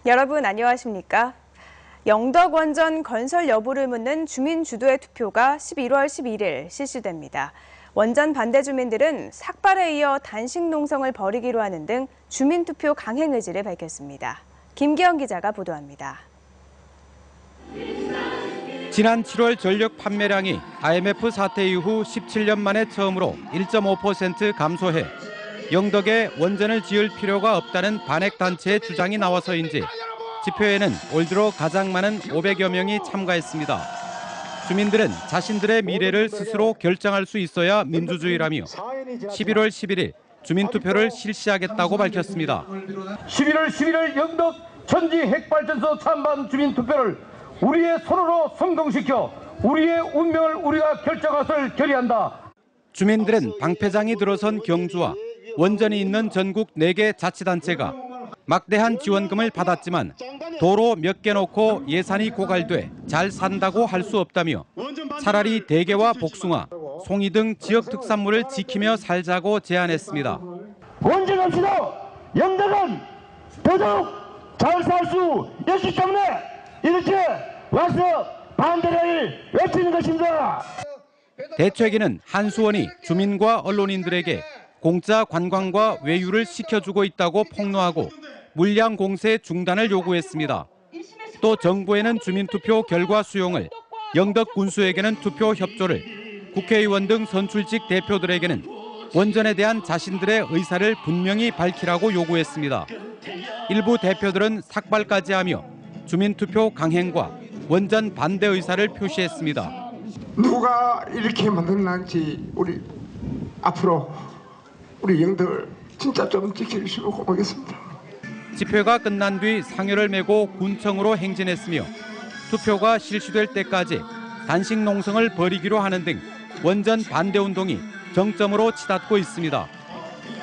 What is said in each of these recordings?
여러분 안녕하십니까? 영덕 원전 건설 여부를 묻는 주민 주도의 투표가 11월 11일 실시됩니다. 원전 반대 주민들은 삭발에 이어 단식 농성을 벌이기로 하는 등 주민 투표 강행 의지를 밝혔습니다. 김기영 기자가 보도합니다. 지난 7월 전력 판매량이 IMF 사태 이후 17년 만에 처음으로 1.5% 감소해 영덕에 원전을 지을 필요가 없다는 반핵 단체의 주장이 나와서인지 집회에는 올 들어 가장 많은 500여 명이 참가했습니다. 주민들은 자신들의 미래를 스스로 결정할 수 있어야 민주주의라며 11월 11일 주민투표를 실시하겠다고 밝혔습니다. 11월 11일 영덕 천지 핵발전소 찬반 주민투표를 우리의 손으로 성공시켜 우리의 운명을 우리가 결정할 것을 결의한다. 주민들은 방패장이 들어선 경주와 원전이 있는 전국 4개 자치단체가 막대한 지원금을 받았지만 도로 몇 개 놓고 예산이 고갈돼 잘 산다고 할 수 없다며 차라리 대게와 복숭아, 송이 등 지역 특산물을 지키며 살자고 제안했습니다. 원전 없이도 영덕은 더더욱 잘 살 수 있기 때문에 이렇게 와서 반대를 외치는 것입니다. 대최기는 한수원이 주민과 언론인들에게 공짜 관광과 외유를 시켜주고 있다고 폭로하고 물량 공세 중단을 요구했습니다. 또 정부에는 주민투표 결과 수용을, 영덕 군수에게는 투표 협조를, 국회의원 등 선출직 대표들에게는 원전에 대한 자신들의 의사를 분명히 밝히라고 요구했습니다. 일부 대표들은 삭발까지 하며 주민투표 강행과 원전 반대 의사를 표시했습니다. 누가 이렇게 만들었는지 우리 앞으로 우리 영덕을 진짜 좀 지켜주시면 고맙겠습니다. 집회가 끝난 뒤 상여를 메고 군청으로 행진했으며 투표가 실시될 때까지 단식 농성을 벌이기로 하는 등 원전 반대 운동이 정점으로 치닫고 있습니다.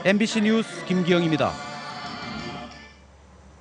MBC 뉴스 김기영입니다.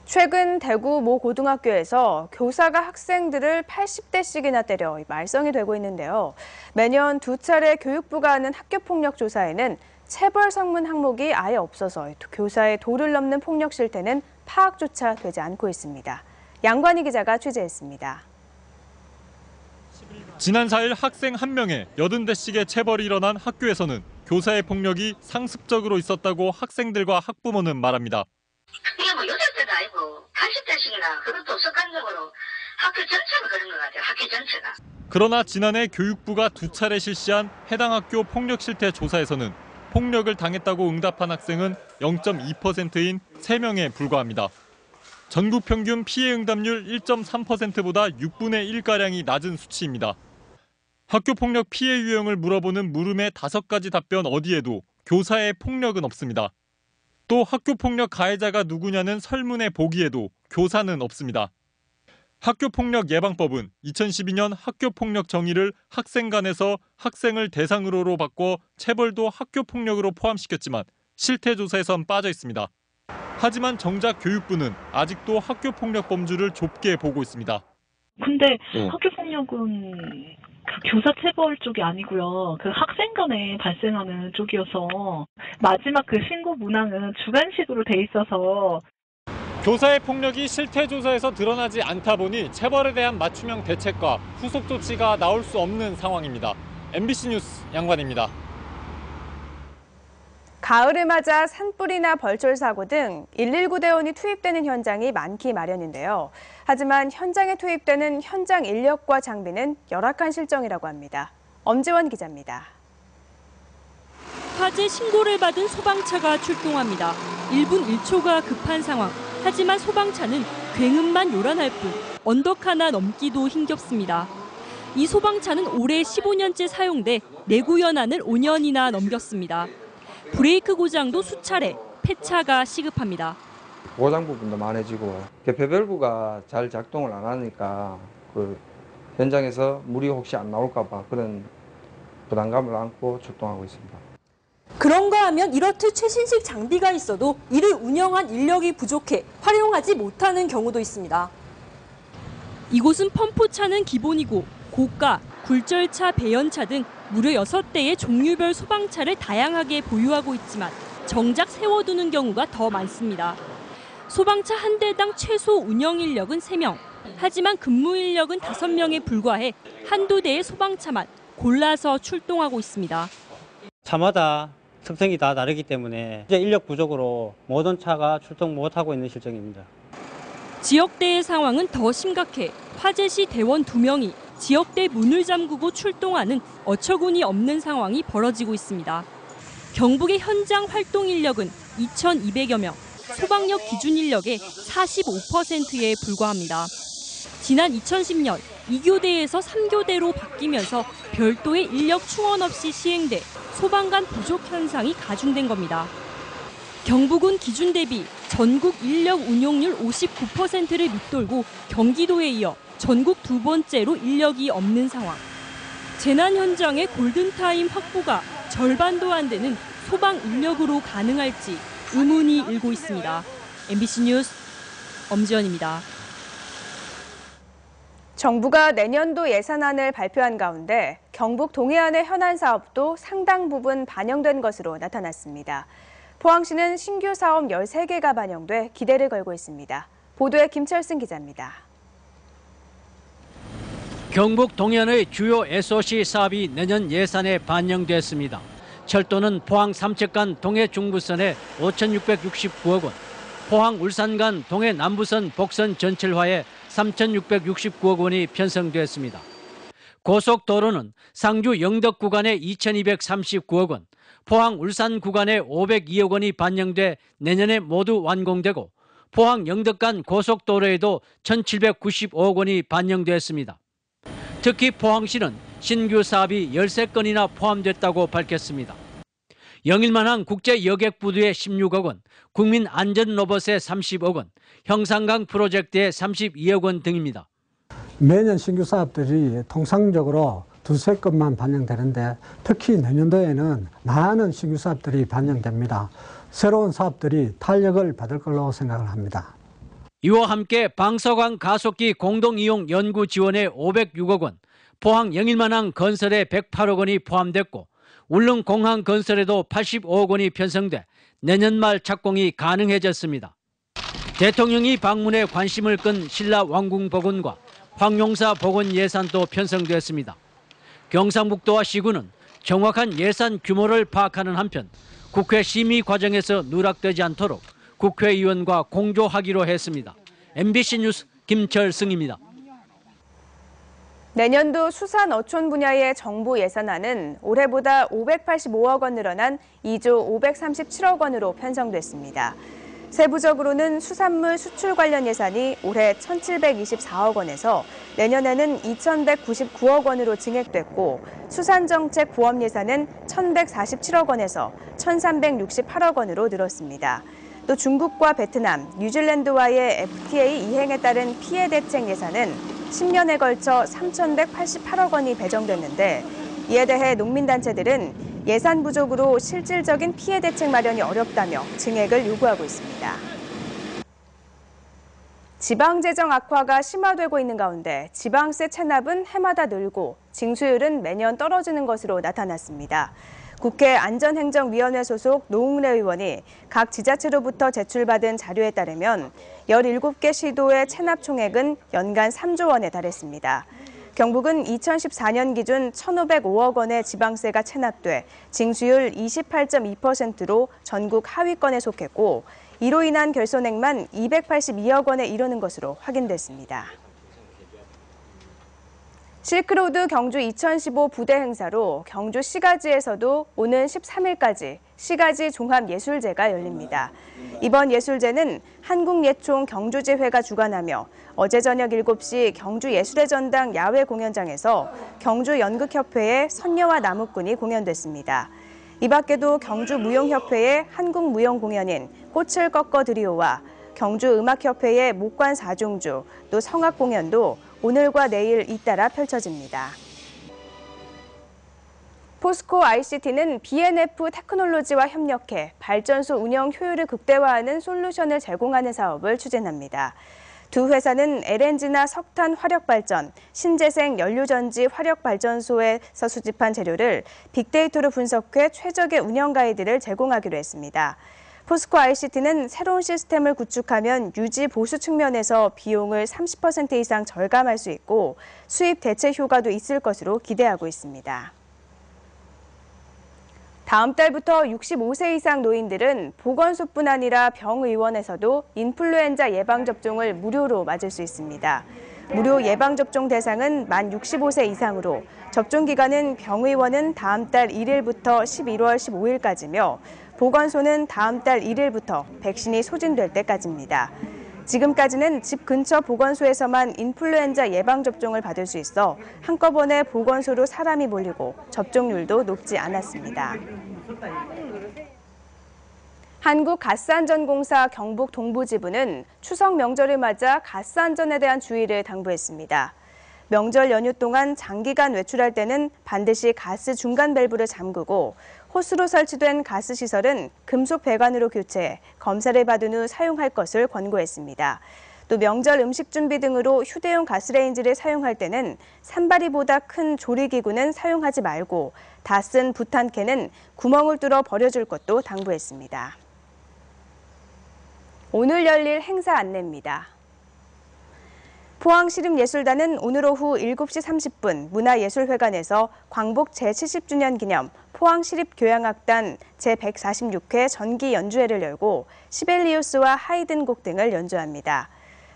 최근 대구 모 고등학교에서 교사가 학생들을 80대씩이나 때려 말썽이 되고 있는데요. 매년 2차례 교육부가 하는 학교폭력 조사에는 체벌 성문 항목이 아예 없어서 교사의 도를 넘는 폭력 실태는 파악조차 되지 않고 있습니다. 양관희 기자가 취재했습니다. 지난 4일 학생 1명의 80대씩의 체벌이 일어난 학교에서는 교사의 폭력이 상습적으로 있었다고 학생들과 학부모는 말합니다. 이게 뭐 8대도 아니고 80대씩이나 그것도 습관적으로 학교 전체가 그런 것 같아요. 학교 전체가. 그러나 지난해 교육부가 2차례 실시한 해당 학교 폭력 실태 조사에서는 폭력을 당했다고 응답한 학생은 0.2%인 3명에 불과합니다. 전국 평균 피해 응답률 1.3%보다 6분의 1가량이 낮은 수치입니다. 학교 폭력 피해 유형을 물어보는 물음의 5가지 답변 어디에도 교사의 폭력은 없습니다. 또 학교 폭력 가해자가 누구냐는 설문의 보기에도 교사는 없습니다. 학교폭력예방법은 2012년 학교폭력 정의를 학생 간에서 학생을 대상으로로 바꿔 체벌도 학교폭력으로 포함시켰지만 실태조사에선 빠져 있습니다. 하지만 정작 교육부는 아직도 학교폭력 범주를 좁게 보고 있습니다. 근데 학교폭력은 그 교사 체벌 쪽이 아니고요. 그 학생 간에 발생하는 쪽이어서 마지막 그 신고 문항은 주관식으로 돼 있어서 교사의 폭력이 실태조사에서 드러나지 않다 보니 체벌에 대한 맞춤형 대책과 후속 조치가 나올 수 없는 상황입니다. MBC 뉴스 양관입니다. 가을을 맞아 산불이나 벌초 사고 등 119 대원이 투입되는 현장이 많기 마련인데요. 하지만 현장에 투입되는 현장 인력과 장비는 열악한 실정이라고 합니다. 엄지원 기자입니다. 화재 신고를 받은 소방차가 출동합니다. 1분 1초가 급한 상황. 하지만 소방차는 굉음만 요란할 뿐 언덕 하나 넘기도 힘겹습니다. 이 소방차는 올해 15년째 사용돼 내구 연한을 5년이나 넘겼습니다. 브레이크 고장도 수차례, 폐차가 시급합니다. 고장 부분도 많아지고 개폐밸브가 잘 작동을 안 하니까 그 현장에서 물이 혹시 안 나올까 봐 그런 부담감을 안고 출동하고 있습니다. 그런가 하면 이렇듯 최신식 장비가 있어도 이를 운영한 인력이 부족해 활용하지 못하는 경우도 있습니다. 이곳은 펌프차는 기본이고 고가, 굴절차, 배연차 등 무려 6대의 종류별 소방차를 다양하게 보유하고 있지만 정작 세워두는 경우가 더 많습니다. 소방차 한 대당 최소 운영 인력은 3명. 하지만 근무 인력은 5명에 불과해 한두 대의 소방차만 골라서 출동하고 있습니다. 차마다 특성이 다 다르기 때문에 이제 인력 부족으로 모든 차가 출동 못하고 있는 실정입니다. 지역대의 상황은 더 심각해 화재 시 대원 2명이 지역대 문을 잠그고 출동하는 어처구니 없는 상황이 벌어지고 있습니다. 경북의 현장 활동 인력은 2,200여 명, 소방력 기준 인력의 45%에 불과합니다. 지난 2010년 2교대에서 3교대로 바뀌면서 별도의 인력 충원 없이 시행돼 소방관 부족 현상이 가중된 겁니다. 경북은 기준 대비 전국 인력 운용률 59%를 밑돌고 경기도에 이어 전국 2번째로 인력이 없는 상황. 재난 현장의 골든타임 확보가 절반도 안 되는 소방 인력으로 가능할지 의문이 일고 있습니다. MBC 뉴스 엄지연입니다. 정부가 내년도 예산안을 발표한 가운데 경북 동해안의 현안 사업도 상당 부분 반영된 것으로 나타났습니다. 포항시는 신규 사업 13개가 반영돼 기대를 걸고 있습니다. 보도에 김철승 기자입니다. 경북 동해안의 주요 SOC 사업이 내년 예산에 반영됐습니다. 철도는 포항 삼척 간 동해 중부선에 5,669억 원, 포항 울산 간 동해 남부선 복선 전철화에 3,669억 원이 편성됐습니다. 고속도로는 상주 영덕 구간에 2,239억 원, 포항 울산 구간에 502억 원이 반영돼 내년에 모두 완공되고 포항 영덕 간 고속도로에도 1,795억 원이 반영됐습니다. 특히 포항시는 신규 사업이 13건이나 포함됐다고 밝혔습니다. 영일만항 국제여객부두에 16억 원, 국민안전로봇에 30억 원, 형상강 프로젝트에 32억 원 등입니다. 매년 신규 사업들이 통상적으로 두세 건만 반영되는데 특히 내년도에는 많은 신규 사업들이 반영됩니다. 새로운 사업들이 탄력을 받을 걸로 생각을 합니다. 이와 함께 방서강 가속기 공동이용 연구 지원에 506억 원, 포항 영일만항 건설에 108억 원이 포함됐고 울릉 공항 건설에도 85억 원이 편성돼 내년 말 착공이 가능해졌습니다. 대통령이 방문해 관심을 끈 신라 왕궁 복원과 황용사 복원 예산도 편성됐습니다. 경상북도와 시군은 정확한 예산 규모를 파악하는 한편 국회 심의 과정에서 누락되지 않도록 국회의원과 공조하기로 했습니다. MBC 뉴스 김철승입니다. 내년도 수산 어촌 분야의 정부 예산안은 올해보다 585억 원 늘어난 2조 537억 원으로 편성됐습니다. 세부적으로는 수산물 수출 관련 예산이 올해 1,724억 원에서 내년에는 2,199억 원으로 증액됐고 수산정책 보험 예산은 1,147억 원에서 1,368억 원으로 늘었습니다. 또 중국과 베트남, 뉴질랜드와의 FTA 이행에 따른 피해 대책 예산은 10년에 걸쳐 3,188억 원이 배정됐는데 이에 대해 농민단체들은 예산 부족으로 실질적인 피해 대책 마련이 어렵다며 증액을 요구하고 있습니다. 지방재정 악화가 심화되고 있는 가운데 지방세 체납은 해마다 늘고 징수율은 매년 떨어지는 것으로 나타났습니다. 국회 안전행정위원회 소속 노웅래 의원이 각 지자체로부터 제출받은 자료에 따르면 17개 시도의 체납 총액은 연간 3조 원에 달했습니다. 경북은 2014년 기준 1,505억 원의 지방세가 체납돼 징수율 28.2%로 전국 하위권에 속했고 이로 인한 결손액만 282억 원에 이르는 것으로 확인됐습니다. 실크로드 경주 2015 부대 행사로 경주 시가지에서도 오는 13일까지 시가지 종합예술제가 열립니다. 이번 예술제는 한국예총 경주지회가 주관하며 어제 저녁 7시 경주예술의 전당 야외 공연장에서 경주연극협회의 선녀와 나무꾼이 공연됐습니다. 이 밖에도 경주무용협회의 한국무용공연인 꽃을 꺾어 드리오와 경주음악협회의 목관 사중주, 또 성악공연도 오늘과 내일 잇따라 펼쳐집니다. 포스코 ICT는 BNF 테크놀로지와 협력해 발전소 운영 효율을 극대화하는 솔루션을 제공하는 사업을 추진합니다. 두 회사는 LNG나 석탄 화력발전, 신재생 연료전지 화력발전소에서 수집한 재료를 빅데이터로 분석해 최적의 운영 가이드를 제공하기로 했습니다. 포스코 ICT는 새로운 시스템을 구축하면 유지 보수 측면에서 비용을 30% 이상 절감할 수 있고 수입 대체 효과도 있을 것으로 기대하고 있습니다. 다음 달부터 65세 이상 노인들은 보건소뿐 아니라 병의원에서도 인플루엔자 예방접종을 무료로 맞을 수 있습니다. 무료 예방접종 대상은 만 65세 이상으로 접종 기간은 병의원은 다음 달 1일부터 11월 15일까지며 보건소는 다음 달 1일부터 백신이 소진될 때까지입니다. 지금까지는 집 근처 보건소에서만 인플루엔자 예방접종을 받을 수 있어 한꺼번에 보건소로 사람이 몰리고 접종률도 높지 않았습니다. 한국가스안전공사 경북 동부지부는 추석 명절을 맞아 가스안전에 대한 주의를 당부했습니다. 명절 연휴 동안 장기간 외출할 때는 반드시 가스 중간 밸브를 잠그고 호스로 설치된 가스 시설은 금속 배관으로 교체해 검사를 받은 후 사용할 것을 권고했습니다. 또 명절 음식 준비 등으로 휴대용 가스레인지를 사용할 때는 산발이보다 큰 조리기구는 사용하지 말고 다 쓴 부탄캔은 구멍을 뚫어 버려줄 것도 당부했습니다. 오늘 열릴 행사 안내입니다. 포항시립예술단은 오늘 오후 7시 30분 문화예술회관에서 광복 제70주년 기념 포항시립교향악단 제146회 전기 연주회를 열고 시벨리우스와 하이든 곡 등을 연주합니다.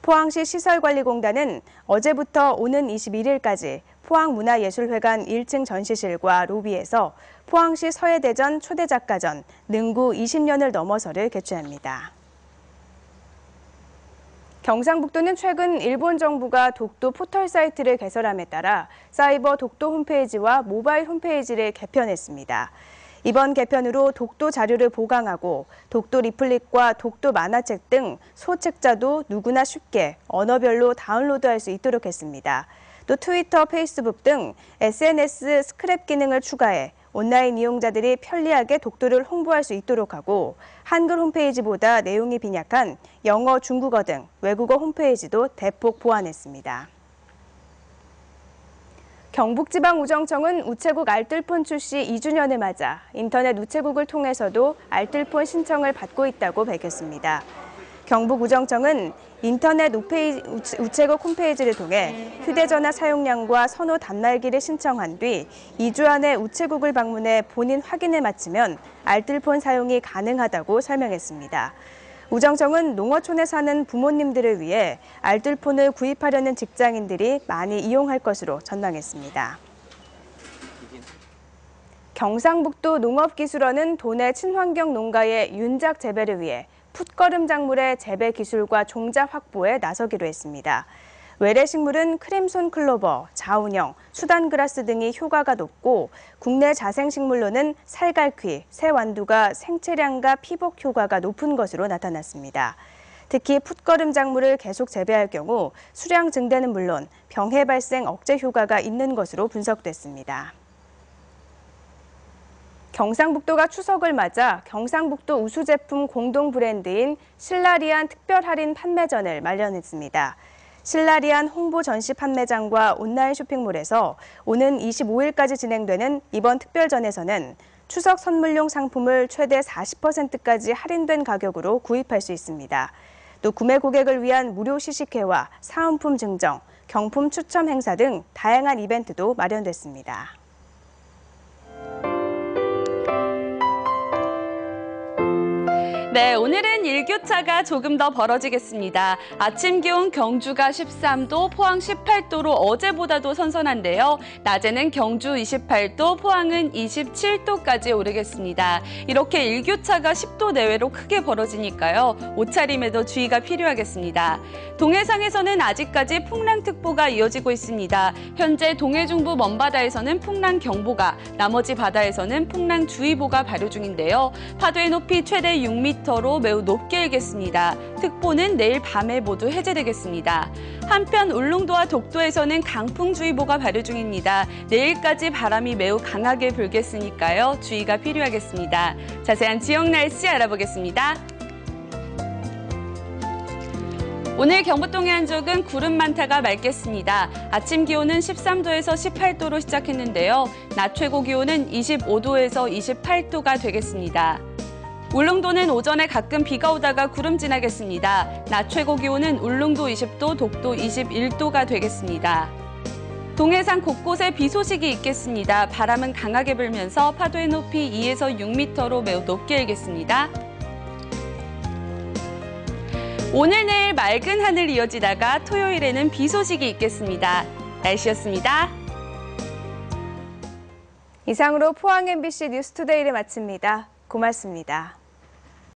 포항시 시설관리공단은 어제부터 오는 21일까지 포항문화예술회관 1층 전시실과 로비에서 포항시 서해대전 초대작가전 능구 20년을 넘어서를 개최합니다. 경상북도는 최근 일본 정부가 독도 포털 사이트를 개설함에 따라 사이버 독도 홈페이지와 모바일 홈페이지를 개편했습니다. 이번 개편으로 독도 자료를 보강하고 독도 리플릿과 독도 만화책 등 소책자도 누구나 쉽게 언어별로 다운로드할 수 있도록 했습니다. 또 트위터, 페이스북 등 SNS 스크랩 기능을 추가해 온라인 이용자들이 편리하게 독도를 홍보할 수 있도록 하고 한글 홈페이지보다 내용이 빈약한 영어, 중국어 등 외국어 홈페이지도 대폭 보완했습니다. 경북지방우정청은 우체국 알뜰폰 출시 2주년을 맞아 인터넷 우체국을 통해서도 알뜰폰 신청을 받고 있다고 밝혔습니다. 경북우정청은 인터넷 우체국 홈페이지를 통해 휴대전화 사용량과 선호 단말기를 신청한 뒤 2주 안에 우체국을 방문해 본인 확인을 마치면 알뜰폰 사용이 가능하다고 설명했습니다. 우정청은 농어촌에 사는 부모님들을 위해 알뜰폰을 구입하려는 직장인들이 많이 이용할 것으로 전망했습니다. 경상북도 농업기술원은 도내 친환경 농가의 윤작 재배를 위해 풋거름 작물의 재배 기술과 종자 확보에 나서기로 했습니다. 외래 식물은 크림손 클로버, 자운형, 수단그라스 등이 효과가 높고 국내 자생식물로는 살갈퀴, 새완두가 생채량과 피복 효과가 높은 것으로 나타났습니다. 특히 풋거름 작물을 계속 재배할 경우 수량 증대는 물론 병해 발생 억제 효과가 있는 것으로 분석됐습니다. 경상북도가 추석을 맞아 경상북도 우수 제품 공동 브랜드인 신라리안 특별 할인 판매전을 마련했습니다. 신라리안 홍보 전시 판매장과 온라인 쇼핑몰에서 오는 25일까지 진행되는 이번 특별전에서는 추석 선물용 상품을 최대 40%까지 할인된 가격으로 구입할 수 있습니다. 또 구매 고객을 위한 무료 시식회와 사은품 증정, 경품 추첨 행사 등 다양한 이벤트도 마련됐습니다. 네, 오늘은 일교차가 조금 더 벌어지겠습니다. 아침 기온 경주가 13도, 포항 18도로 어제보다도 선선한데요. 낮에는 경주 28도, 포항은 27도까지 오르겠습니다. 이렇게 일교차가 10도 내외로 크게 벌어지니까요. 옷차림에도 주의가 필요하겠습니다. 동해상에서는 아직까지 풍랑특보가 이어지고 있습니다. 현재 동해중부 먼바다에서는 풍랑경보가, 나머지 바다에서는 풍랑주의보가 발효 중인데요. 파도의 높이 최대 6m로 매우 높게 일겠습니다. 특보는 내일 밤에 모두 해제되겠습니다. 한편 울릉도와 독도에서는 강풍주의보가 발효 중입니다. 내일까지 바람이 매우 강하게 불겠으니까요. 주의가 필요하겠습니다. 자세한 지역 날씨 알아보겠습니다. 오늘 경북 동해 안쪽은 구름 많다가 맑겠습니다. 아침 기온은 13도에서 18도로 시작했는데요. 낮 최고 기온은 25도에서 28도가 되겠습니다. 울릉도는 오전에 가끔 비가 오다가 구름 지나겠습니다. 낮 최고 기온은 울릉도 20도, 독도 21도가 되겠습니다. 동해상 곳곳에 비 소식이 있겠습니다. 바람은 강하게 불면서 파도의 높이 2에서 6m로 매우 높게 일겠습니다. 오늘 내일 맑은 하늘 이어지다가 토요일에는 비 소식이 있겠습니다. 날씨였습니다. 이상으로 포항 MBC 뉴스투데이를 마칩니다. 고맙습니다.